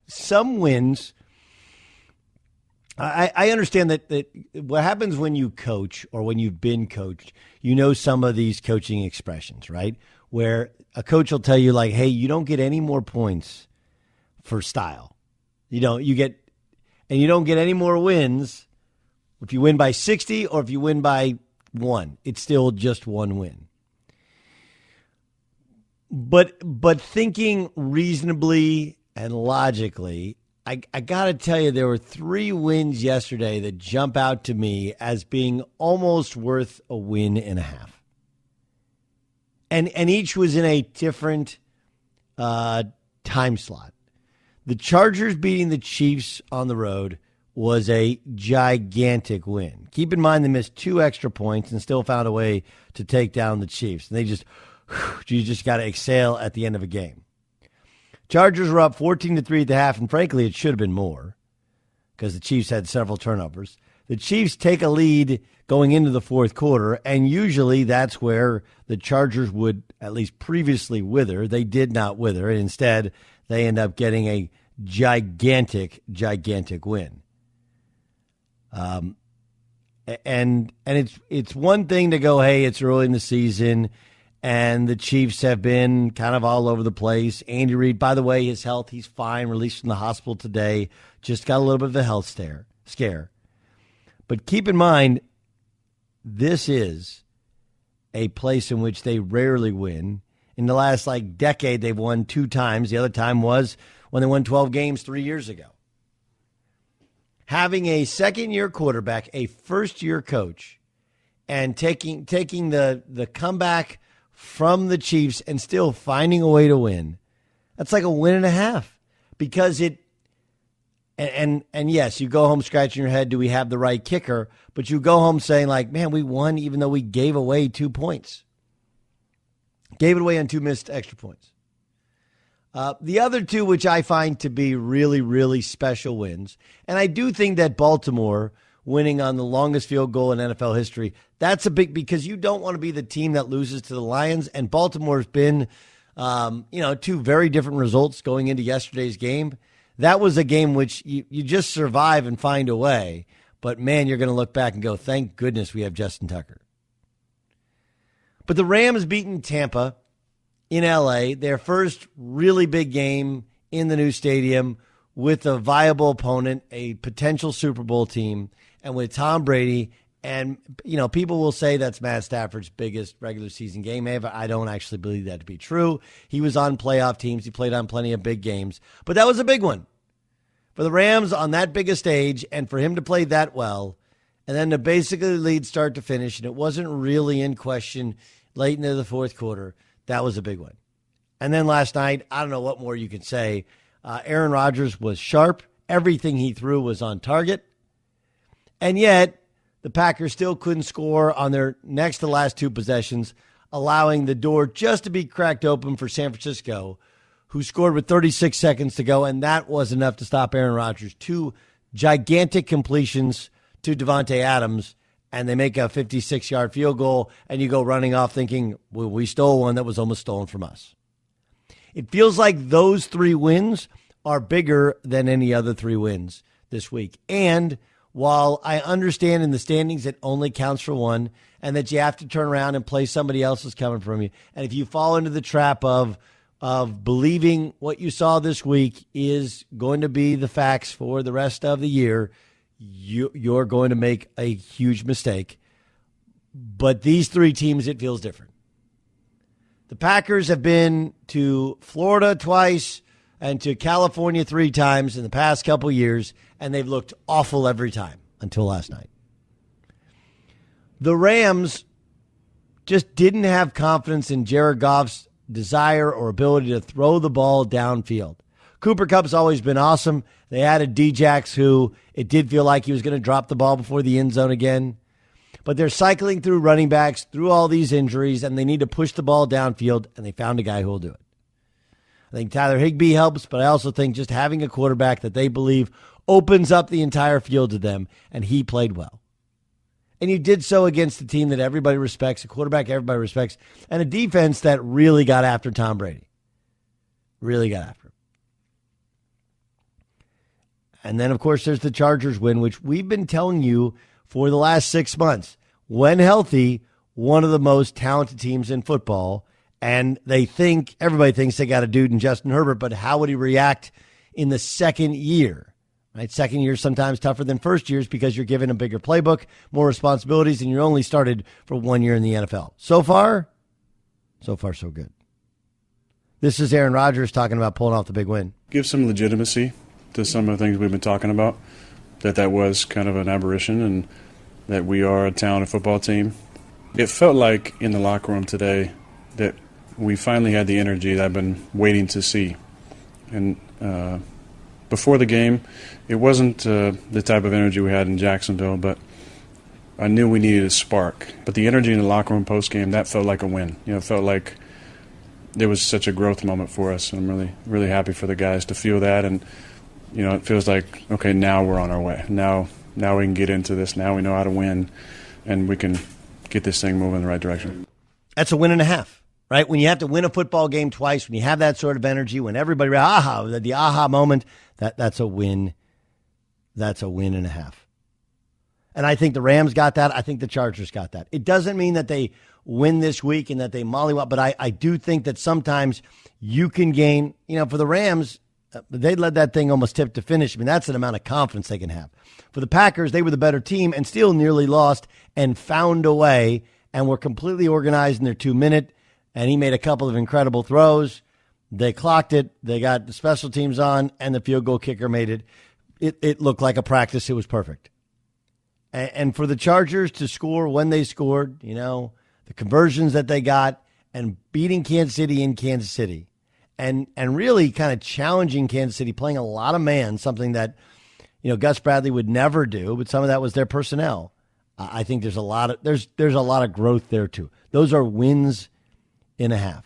some wins. I understand that what happens when you coach or when you've been coached, you know some of these coaching expressions, right? Where a coach will tell you like, hey, you don't get any more points for style. You don't get any more wins if you win by 60 or if you win by 1. It's still just one win. But thinking reasonably and logically, I got to tell you, there were 3 wins yesterday that jump out to me as being almost worth a win and a half. And each was in a different time slot. The Chargers beating the Chiefs on the road was a gigantic win. Keep in mind they missed 2 extra points and still found a way to take down the Chiefs. And you just got to exhale at the end of a game. Chargers were up 14-3 at the half, and frankly, it should have been more because the Chiefs had several turnovers. The Chiefs take a lead going into the fourth quarter, and usually that's where the Chargers would at least previously wither. They did not wither, and instead they end up getting a gigantic win. And it's one thing to go, hey, it's early in the season, and the Chiefs have been kind of all over the place. Andy Reid, by the way, his health, he's fine, released from the hospital today. Just got a little bit of a health scare. But keep in mind, this is a place in which they rarely win. In the last decade, they've won 2 times. The other time was when they won 12 games 3 years ago. Having a second-year quarterback, a first-year coach, and taking the comeback from the Chiefs and still finding a way to win, that's like a win and a half. Because and yes, you go home scratching your head, do we have the right kicker? But you go home saying man, we won even though we gave away 2 points. Gave it away on 2 missed extra points. The other 2, which I find to be really, really special wins, and I do think that Baltimore winning on the longest field goal in NFL history, that's a big, because you don't want to be the team that loses to the Lions, and Baltimore's been, 2 very different results going into yesterday's game. That was a game which you just survive and find a way, but man, you're going to look back and go, thank goodness we have Justin Tucker. But the Rams beating Tampa in L.A., their first really big game in the new stadium with a viable opponent, a potential Super Bowl team, and with Tom Brady. And, people will say that's Matt Stafford's biggest regular season game ever. I don't actually believe that to be true. He was on playoff teams. He played on plenty of big games. But that was a big one for the Rams on that big a stage, and for him to play that well, and then to basically lead start to finish, and it wasn't really in question late into the fourth quarter. That was a big one. And then last night, I don't know what more you can say. Aaron Rodgers was sharp. Everything he threw was on target. And yet, the Packers still couldn't score on their next to last 2 possessions, allowing the door just to be cracked open for San Francisco, who scored with 36 seconds to go, and that was enough to stop Aaron Rodgers. 2 gigantic completions to Devontae Adams, and they make a 56-yard field goal, and you go running off thinking, well, we stole one that was almost stolen from us. It feels like those 3 wins are bigger than any other 3 wins this week. And while I understand in the standings it only counts for 1 and that you have to turn around and play somebody else's coming from you, and if you fall into the trap of believing what you saw this week is going to be the facts for the rest of the year, you're going to make a huge mistake. But these 3 teams, it feels different. The Packers have been to Florida twice and to California 3 times in the past couple years, and they've looked awful every time until last night. The Rams just didn't have confidence in Jared Goff's desire or ability to throw the ball downfield. Cooper Kupp's always been awesome. They added D-Jax, who it did feel like he was going to drop the ball before the end zone again. But they're cycling through running backs, through all these injuries, and they need to push the ball downfield, and they found a guy who will do it. I think Tyler Higbee helps, but I also think just having a quarterback that they believe opens up the entire field to them, and he played well. And he did so against a team that everybody respects, a quarterback everybody respects, and a defense that really got after Tom Brady. Really got after him. And then, of course, there's the Chargers win, which we've been telling you for the last 6 months. When healthy, one of the most talented teams in football. And everybody thinks they got a dude in Justin Herbert, but how would he react in the second year? Right? Second year is sometimes tougher than first years because you're given a bigger playbook, more responsibilities, and you're only started for 1 year in the NFL. So far, so good. This is Aaron Rodgers talking about pulling off the big win. Give some legitimacy to some of the things we've been talking about, that was kind of an aberration and that we are a talented football team. It felt like in the locker room today that we finally had the energy that I've been waiting to see. And before the game, it wasn't the type of energy we had in Jacksonville, but I knew we needed a spark. But the energy in the locker room post-game, that felt like a win. It felt like there was such a growth moment for us, and I'm really, really happy for the guys to feel that. And, it feels like, okay, now we're on our way. Now we can get into this. Now we know how to win, and we can get this thing moving in the right direction. That's a win and a half, right? When you have to win a football game twice, when you have that sort of energy, when everybody, the aha moment, that's a win. That's a win and a half. And I think the Rams got that. I think the Chargers got that. It doesn't mean that they win this week and that they mollywop, but I do think that sometimes you can gain, for the Rams, they led that thing almost tip to finish. I mean, that's an amount of confidence they can have. For the Packers, they were the better team and still nearly lost and found a way and were completely organized in their 2-minute. And he made a couple of incredible throws. They clocked it. They got the special teams on, and the field goal kicker made it. It looked like a practice. It was perfect. And for the Chargers to score when they scored, the conversions that they got, and beating Kansas City in Kansas City, and really kind of challenging Kansas City, playing a lot of man, something that Gus Bradley would never do, but some of that was their personnel. I think there's a lot of growth there too. Those are wins and a half.